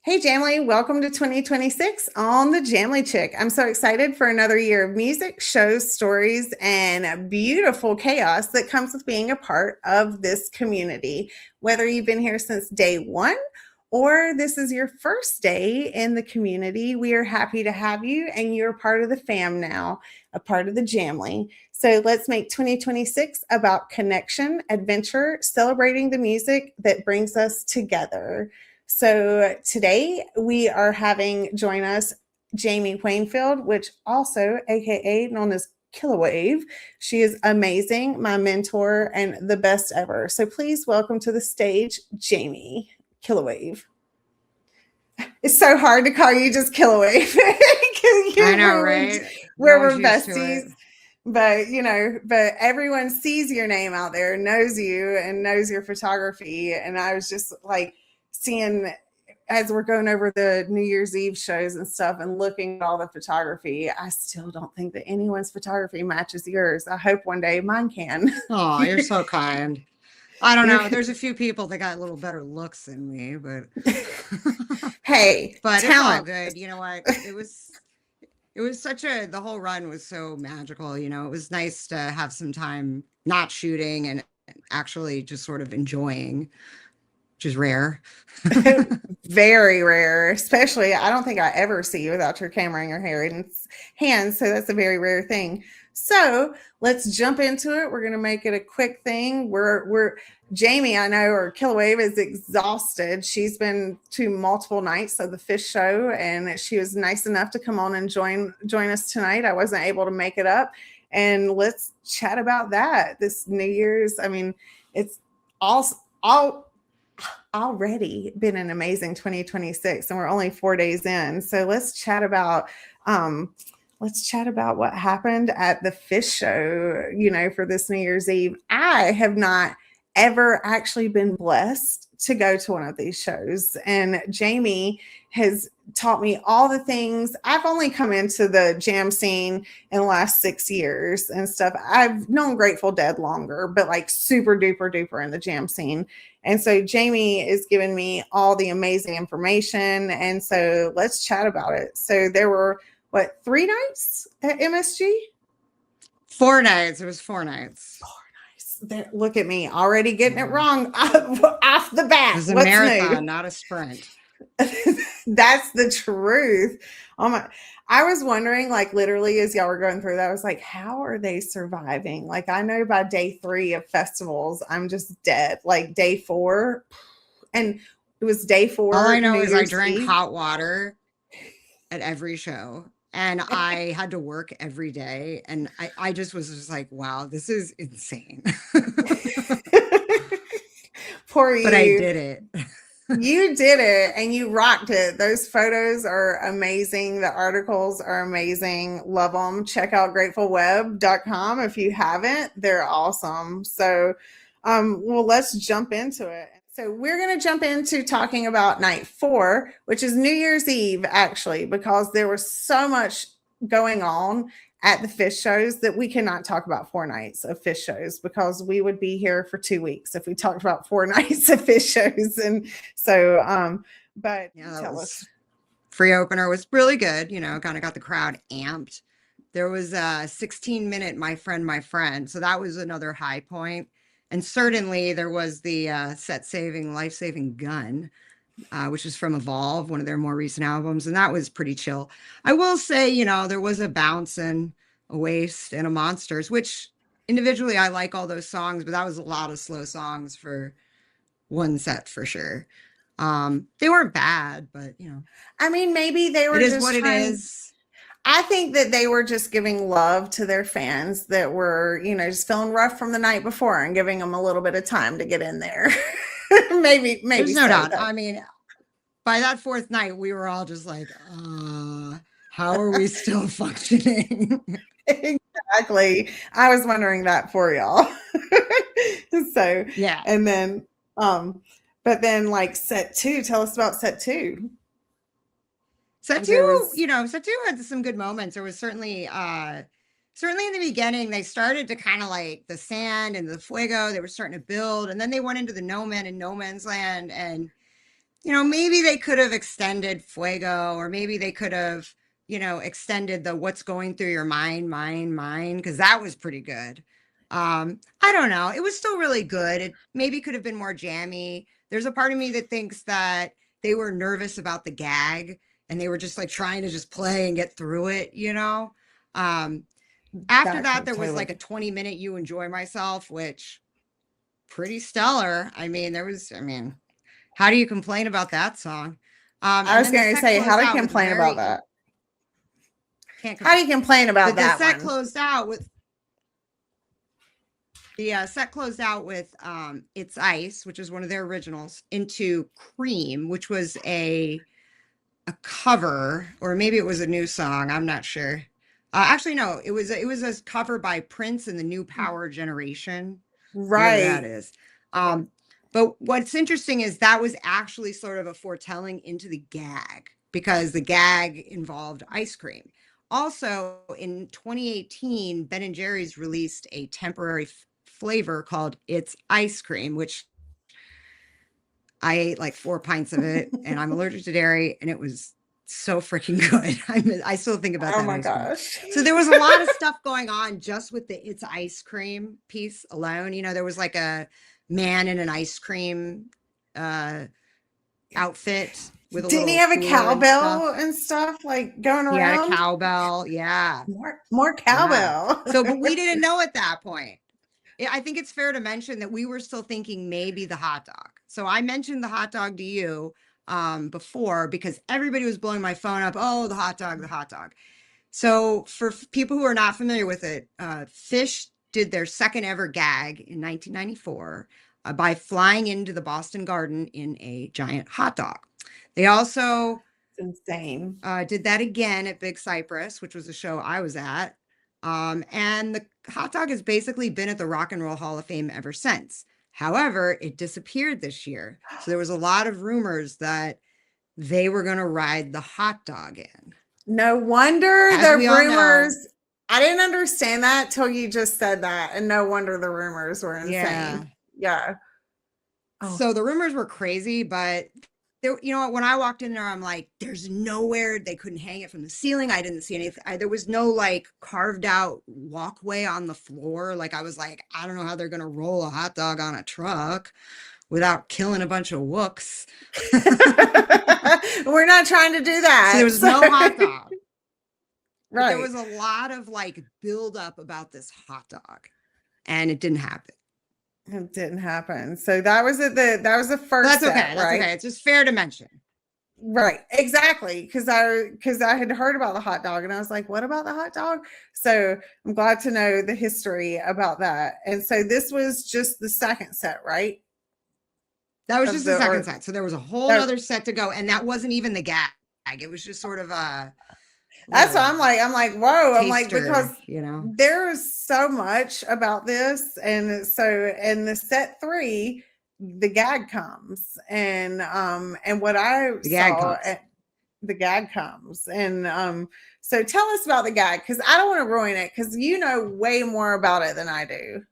Hey, Jamily, welcome to 2026 on the Jamily Chick. I'm so excited for another year of music, shows, stories, and beautiful chaos that comes with being a part of this community. Whether you've been here since day one or this is your first day in the community, we are happy to have you, and you're part of the fam now, a part of the Jamily. So let's make 2026 about connection, adventure, celebrating the music that brings us together. So today we are having join us Jamie Wainfield, which also AKA known as Killawave. She is amazing, my mentor, and the best ever. So please welcome to the stage, Jamie Killawave. It's so hard to call you just Killawave. I know, right? We're besties. But but everyone sees your name out there, knows you, and knows your photography. And I was just like seeing as we're going over the New Year's Eve shows and stuff and looking at all the photography, I still don't think that anyone's photography matches yours. I hope one day mine can. Oh, you're so kind. I don't know. There's a few people that got a little better looks than me, but hey, but talent. It's all good. You know what? It was such the whole run was so magical. You know, it was nice to have some time not shooting and actually just sort of enjoying, which is rare. Very rare, especially I don't think I ever see you without your camera in your hands. So that's a very rare thing. So let's jump into it. We're gonna make it a quick thing. We're Jamie, I know, or Killawave is exhausted. She's been to multiple nights of the Phish show, and she was nice enough to come on and join us tonight. I wasn't able to make it up, and let's chat about that. This New Year's, I mean, it's all already been an amazing 2026, and we're only 4 days in. So let's chat about what happened at the Phish show, for this New Year's Eve. I have not ever actually been blessed to go to one of these shows, and Jamie has taught me all the things. I've only come into the jam scene in the last 6 years and stuff. I've known Grateful Dead longer, but like super duper duper in the jam scene. And so Jamie is giving me all the amazing information. And so let's chat about it. So there were, 3 nights at MSG? 4 nights. It was 4 nights. 4 nights. There, look at me already getting it wrong off the bat. It was a marathon, not a sprint. That's the truth. Oh my. I was wondering, like, literally as y'all were going through that, I was like, how are they surviving? Like, I know by day 3 of festivals, I'm just dead. Like day 4, and it was day 4. All I know is I drank hot water at every show, and I had to work every day. And I just was just like, wow, this is insane. Poor you. But I did it. You did it, and you rocked it. Those photos are amazing. The articles are amazing. Love them. Check out gratefulweb.com if you haven't. They're awesome. So, well, let's jump into it. So we're going to jump into talking about night 4, which is New Year's Eve, actually, because there was so much going on at the Phish shows that we cannot talk about 4 nights of Phish shows, because we would be here for 2 weeks if we talked about 4 nights of Phish shows. And so, but yeah, tell us. Free opener was really good, kind of got the crowd amped. There was a 16-minute My Friend. So that was another high point. And certainly there was the life-saving gun, which is from Evolve, one of their more recent albums. And that was pretty chill. I will say, there was a Bounce and a Waste and a Monsters, which individually I like all those songs, but that was a lot of slow songs for one set for sure. They weren't bad, but I mean, maybe they were. It is what it is. I think that they were just giving love to their fans that were, just feeling rough from the night before and giving them a little bit of time to get in there. maybe. There's no doubt. I mean, by that 4th night, we were all just like, how are we still functioning? Exactly. I was wondering that for y'all. So, yeah. And then, but then like set 2, tell us about set 2. Set 2, set 2 had some good moments. There was certainly in the beginning, they started to kind of like the Sand and the Fuego, they were starting to build, and then they went into the No Man and No Man's Land, and maybe they could have extended Fuego, or maybe they could have, extended the what's going through your mind, because that was pretty good. I don't know. It was still really good. It maybe could have been more jammy. There's a part of me that thinks that they were nervous about the gag and they were just like trying to just play and get through it. After that, there was like a 20-minute You Enjoy Myself, which pretty stellar. I mean, how do you complain about that song? I was going to say, how do you complain about that? How do you complain about that? The set closed out with It's Ice, which is one of their originals, into Cream, which was a cover, or maybe it was a new song. I'm not sure. Actually, no, it was a cover by Prince and the New Power Generation. Right. That is. But what's interesting is that was actually sort of a foretelling into the gag, because the gag involved ice cream. Also, in 2018, Ben & Jerry's released a temporary flavor called It's Ice Cream, which I ate like 4 pints of it, and I'm allergic to dairy, and it was so freaking good. I still think about that. Oh my gosh. So there was a lot of stuff going on just with the It's Ice Cream piece alone. There was like a man in an ice cream outfit with didn't he have a cowbell and stuff like going around? He had a cowbell. Yeah. More cowbell. Yeah. But we didn't know at that point. I think it's fair to mention that we were still thinking maybe the hot dog. So I mentioned the hot dog to you before, because everybody was blowing my phone up. Oh, the hot dog, the hot dog. So for people who are not familiar with it, Phish did their second ever gag in 1994 by flying into the Boston Garden in a giant hot dog. They also insane. Did that again at Big Cypress, which was a show I was at. And the hot dog has basically been at the Rock and Roll Hall of Fame ever since. However, it disappeared this year. So there was a lot of rumors that they were going to ride the hot dog in. No wonder the rumors. I didn't understand that till you just said that. And no wonder the rumors were insane. Yeah. Oh. So the rumors were crazy, but there, when I walked in there, I'm like, there's nowhere they couldn't hang it from the ceiling. I didn't see anything. There was no like carved out walkway on the floor. Like I was like, I don't know how they're going to roll a hot dog on a truck without killing a bunch of wooks. We're not trying to do that. So there was no hot dog. Right. There was a lot of like build up about this hot dog, and it didn't happen. It didn't happen. So that was the first. That's okay. That's right? Okay. It's just fair to mention. Right. Exactly. Because I had heard about the hot dog, and I was like, what about the hot dog? So I'm glad to know the history about that. And so this was just the second set, right? That was just the second set. So there was a whole other set to go, and that wasn't even the gag. It was just sort of a. That's what I'm like, whoa. I'm like, taster, because there's so much about this. And so in the set 3, the gag comes, and what I saw, the gag comes. And so tell us about the gag, because I don't want to ruin it, because you know way more about it than I do.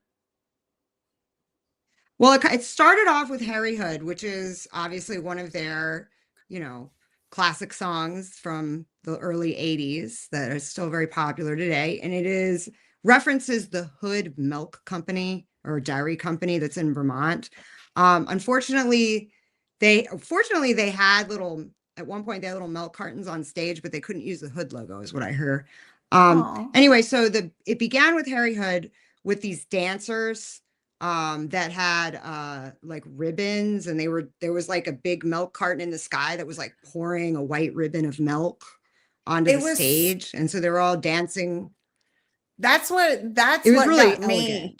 Well, it started off with Harry Hood, which is obviously one of their, classic songs from the early 80s that are still very popular today. And it references the Hood Milk Company, or dairy company, that's in Vermont. Unfortunately, they had at one point they had little milk cartons on stage, but they couldn't use the Hood logo, is what I heard. Anyway, so it began with Harry Hood with these dancers that had like ribbons, and there was like a big milk carton in the sky that was like pouring a white ribbon of milk onto the stage, and so they were all dancing. It was really got me.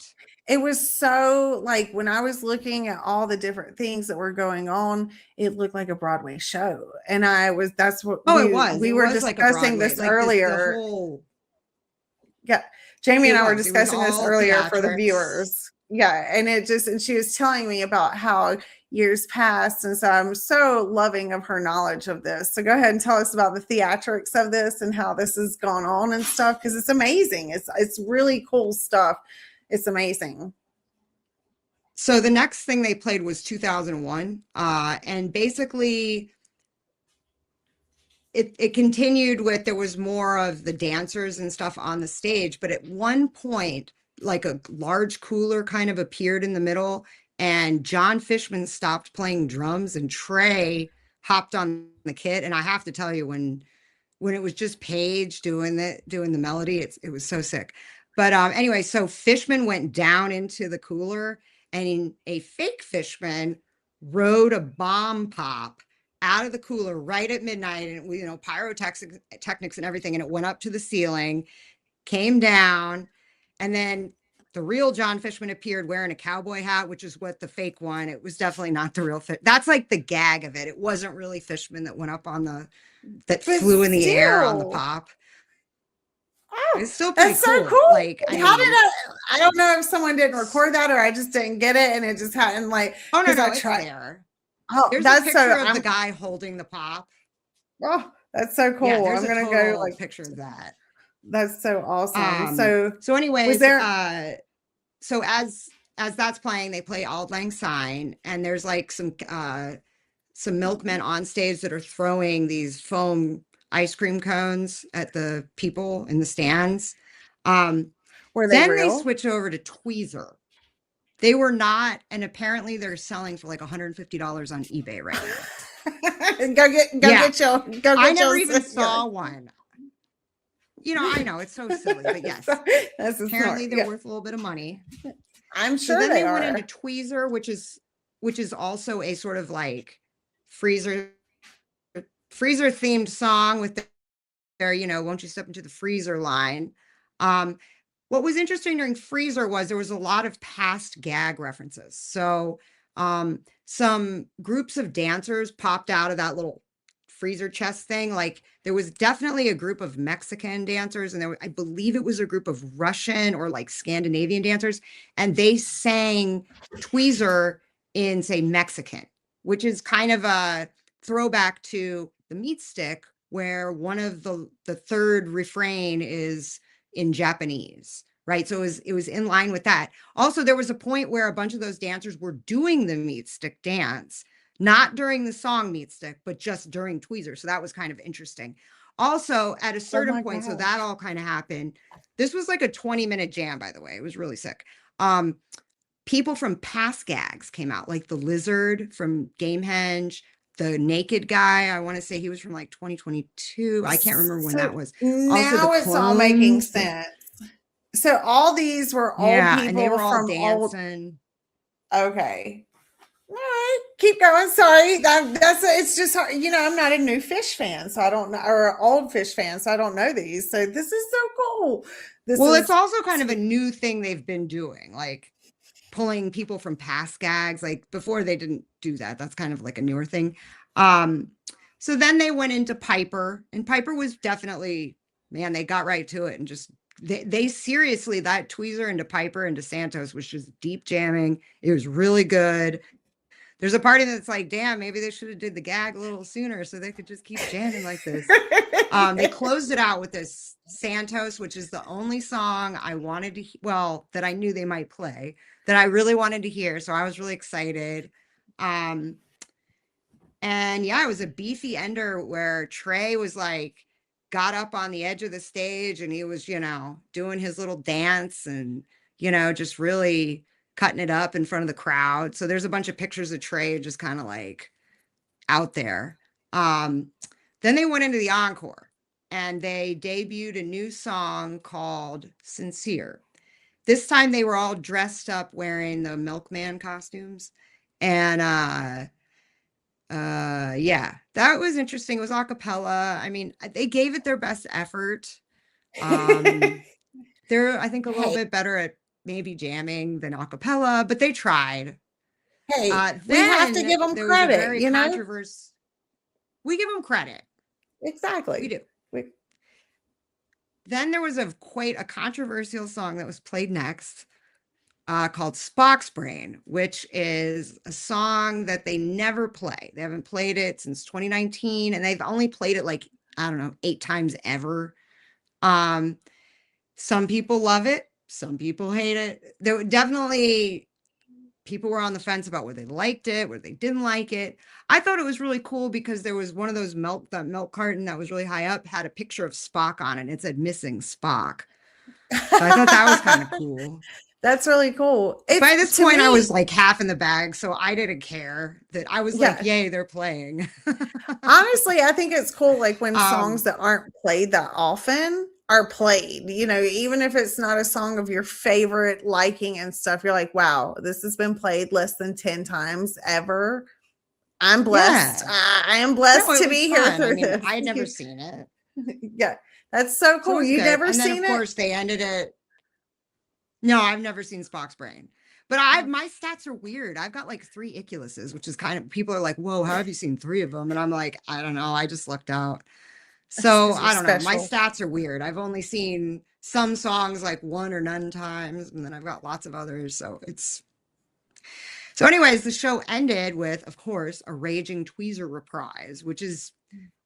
It was so, like, when I was looking at all the different things that were going on, it looked like a Broadway show. And that's what we were discussing this earlier. Jamie and I were discussing this earlier for the viewers. Yeah. And she was telling me about how years passed. And so I'm so loving of her knowledge of this. So go ahead and tell us about the theatrics of this and how this has gone on and stuff, because it's amazing. It's really cool stuff. It's amazing. So the next thing they played was 2001. And basically it continued with, there was more of the dancers and stuff on the stage, but at one point, like a large cooler kind of appeared in the middle, and John Fishman stopped playing drums and Trey hopped on the kit. And I have to tell you, when it was just Paige doing the melody, it was so sick. But anyway, so Fishman went down into the cooler, and a fake Fishman rode a bomb pop out of the cooler right at midnight, and pyrotechnics and everything, and it went up to the ceiling, came down, and then the real John Fishman appeared wearing a cowboy hat, which is what the fake one. It was definitely not the real Fish. That's like the gag of it. It wasn't really Fishman that went up on that But flew in the air on the still, pop. oh, It's still pretty that's so cool. cool. Like, I How did mean, I don't know if someone didn't record that or I just didn't get it and it just hadn't like, oh no, because no, I it's tried. there. Oh, There's a that's so, picture of the guy holding the pop. oh, that's so Yeah, cool. there's I'm a gonna go total like, picture of that. that's so awesome. So So was anyways, there, so as that's playing, they play Auld Lang Syne, and there's like some milkmen on stage that are throwing these foam ice cream cones at the people in the stands. were they Then they real? switch over to Tweezer. They were not, and apparently they're selling for like $150 on eBay right now. Go I get never your even saw one. I know it's so silly, but yes, That's a smart. apparently they're Yeah, worth a little bit of money. I'm So sure then they they went are. into Tweezer, which is also a sort of like freezer themed song with their, won't you step into the freezer line. What was interesting during Freezer was there was a lot of past gag references. So some groups of dancers popped out of that little freezer chest thing. Like there was definitely a group of Mexican dancers, and I believe it was a group of Russian or like Scandinavian dancers, and they sang Tweezer in, say, Mexican, which is kind of a throwback to the meat stick, where one of the third refrain is in Japanese, right? So it was in line with that. Also, there was a point where a bunch of those dancers were doing the meat stick dance, not during the song Meat Stick, but just during Tweezer. So that was kind of interesting. Also, at a Oh certain my point, so that gosh. all kind of happened. This was like a 20-minute jam, by the way. It was really sick. People from past gags came out, like the Lizard from Gamehenge, the naked guy. I want to say he was from like 2022. I can't remember when So that was. Also, the now it's all making clones. sense. So all these were old Yeah, and they people were all from old. dancing. Okay. All right, keep going. Sorry, it's just hard. I'm not a new Fish fan, so I don't know, or an old Fish fan, so I don't know these. So this is so cool. This Well, it's is also kind of a new thing they've been doing, like pulling people from past gags. Like before they didn't do that. That's kind of like a newer thing. Um, so then they went into Piper, and Piper was definitely, man, they got right to it and just they seriously, that Tweezer into Piper into Santos was just deep jamming. It was really good. There's a party that's like, damn, maybe they should have did the gag a little sooner so they could just keep jamming like this. They closed it out with this Santos, which is the only song I wanted to, that I knew they might play, that I really wanted to hear. So I was really excited. And yeah, it was a beefy ender where Trey was like, got up on the edge of the stage and he was, doing his little dance and, just really cutting it up in front of the crowd. So there's a bunch of pictures of Trey just kind of like out there. Then they went into the encore and they debuted a new song called Sincere. This time they were all dressed up wearing the milkman costumes. And yeah, that was interesting. It was a cappella. I mean, they gave it their best effort. They're, I think, a little hey, bit better at maybe jamming than a cappella, but they tried. hey, we have to Then give them there was a credit, very controversial. We give them credit. We Exactly. do. Then there was quite a controversial song that was played next, called Spock's Brain, which is a song that they never play. They haven't played it since 2019, and they've only played it like, I don't know, 8 times ever. Some people love it. Some people hate it. There definitely people were on the fence about whether they liked it, whether they didn't like it. I thought it was really cool because there was one of those that milk carton that was really high up had a picture of Spock on it. And it said missing Spock. So I thought that was kind of cool. That's really cool. By It's this to point, I me, was like half in the bag, so I didn't care. That I was like, yeah. yay, they're playing. Honestly, I think it's cool like when songs um, that aren't played that often are played, even if it's not a song of your favorite liking and stuff, you're like, wow, this has been played less than 10 times ever. I'm blessed. yeah. I am No, blessed it to was be here fun. I through mean, this. I had never seen it. Yeah, that's so So it cool. was You good. never And then, of seen it? course, they ended it. No, I've never seen Spock's brain. But my stats are weird. I've got like 3 iculuses, which is kind of, people are like, whoa, how have you seen 3 of them? And I'm like, I don't know. I just looked out. That's So because you're I don't know. My special. stats are weird. I've only seen some songs like 1 or none times, and then I've got lots of others. So anyways, the show ended with, of course, a Raging Tweezer reprise, which is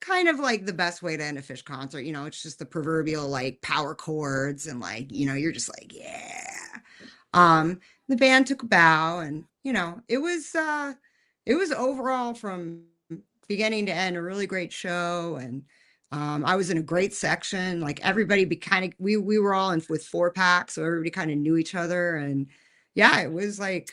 kind of like the best way to end a Phish concert. It's just the proverbial like power chords and like, you're just like, yeah. The band took a bow and, it was overall from beginning to end a really great show. And I was in a great section. Like everybody we were all in with 4-packs, so everybody kind of knew each other. And yeah, it was like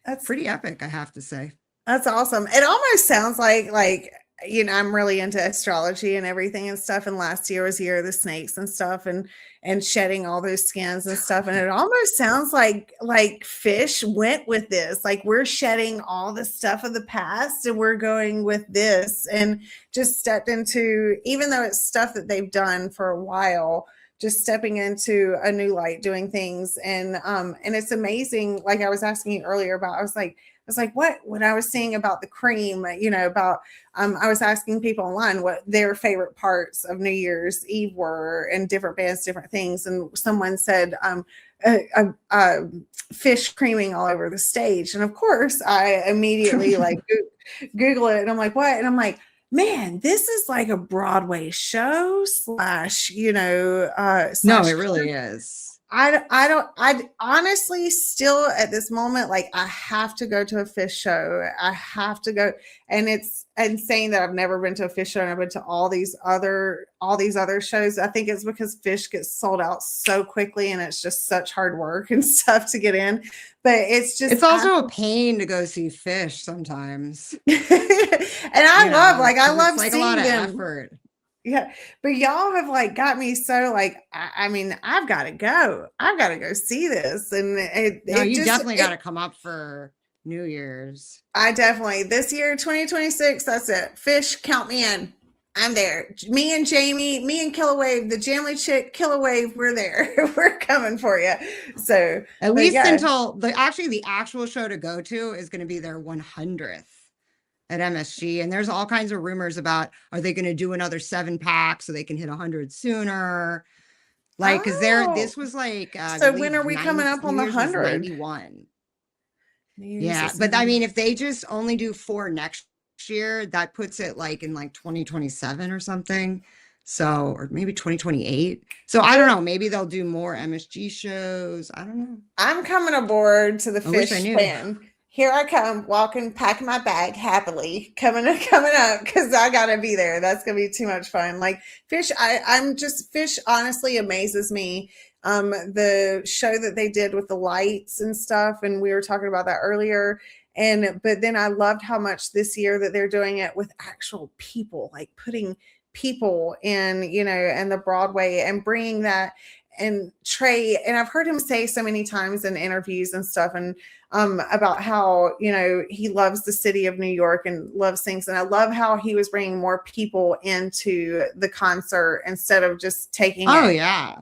That's pretty epic, I have to say. That's awesome. It almost sounds like I'm really into astrology and everything and stuff. And last year was year of the snakes and stuff, and shedding all those skins and stuff. And it almost sounds like Phish went with this. Like we're shedding all the stuff of the past and we're going with this and just stepped into, even though it's stuff that they've done for a while, just stepping into a new light, doing things. And it's amazing. Like I was asking you earlier about, I was like, what when I was saying about the cream, about I was asking people online what their favorite parts of New Year's Eve were and different bands, different things. And someone said Phish creaming all over the stage. And of course I immediately like Google it and I'm like, what? And I'm like, man, this is like a Broadway show slash, No, it slash really is. I honestly still at this moment, like I have to go to a Phish show. I have to go. And it's insane that I've never been to a Phish show and I've been to all these other shows. I think it's because Phish gets sold out so quickly and it's just such hard work and stuff to get in. But It's also a pain to go see Phish sometimes. and I love it's like seeing a lot of them. effort. Yeah, but y'all have like got me so like I mean I've got to go. I've got to go see this, and You definitely got to come up for New Year's. I definitely this year 2026. That's it. Phish, count me in. I'm there. Me and Jamie, me and Killawave, the Jamily Chick Killawave. We're there. We're coming for you. So at least until the actual show to go to is going to be their 100th. At MSG, and there's all kinds of rumors about are they going to do another 7-pack so they can hit 100 sooner, like because this was like so when are we coming up on the 100? 91. Yeah, but I mean if they just only do 4 next year, that puts it like in like 2027 or something, so or maybe 2028. So I don't know, maybe they'll do more MSG shows. I don't know. I'm coming aboard to the Phish band. Here I come, walking, packing my bag happily, coming up, because I gotta be there. That's gonna be too much fun. Like Phish, Phish honestly amazes me. The show that they did with the lights and stuff, and we were talking about that earlier. But then I loved how much this year that they're doing it with actual people, like putting people in, and the Broadway and bringing that. And Trey, and I've heard him say so many times in interviews and stuff, and about how he loves the city of New York and loves things, and I love how he was bringing more people into the concert instead of just taking. Oh yeah,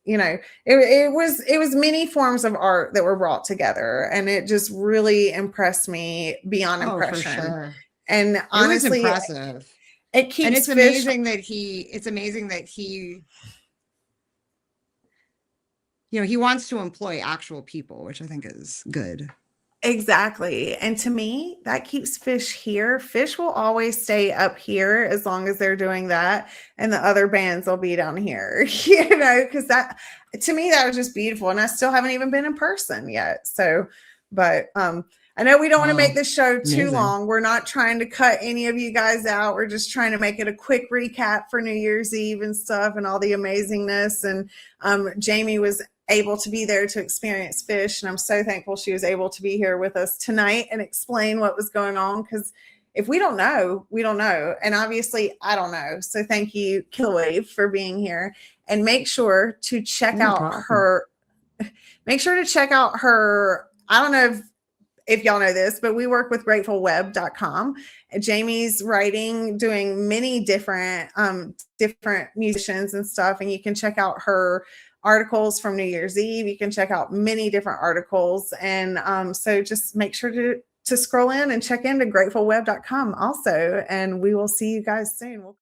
it was many forms of art that were brought together, and it just really impressed me beyond impression. For sure. And honestly, it was impressive. It keeps. And it's amazing that he. He wants to employ actual people, which I think is good. Exactly. And to me, that keeps Phish here. Phish will always stay up here as long as they're doing that. And the other bands will be down here, because that, to me, that was just beautiful. And I still haven't even been in person yet. So, But I know we don't want to make Oh, this show too amazing. long. We're not trying to cut any of you guys out. We're just trying to make it a quick recap for New Year's Eve and stuff and all the amazingness. And Jamie was able to be there to experience Phish, and I'm so thankful she was able to be here with us tonight and explain what was going on, because if we don't know, we don't know. And obviously I don't know. So thank you, Killawave, for being here. And make sure to check No out problem. her I don't know if y'all know this, but we work with gratefulweb.com. Jamie's writing, doing many different musicians and stuff, and you can check out her articles from New Year's Eve. You can check out many different articles, and so just make sure to scroll in and check into gratefulweb.com also, and we will see you guys soon.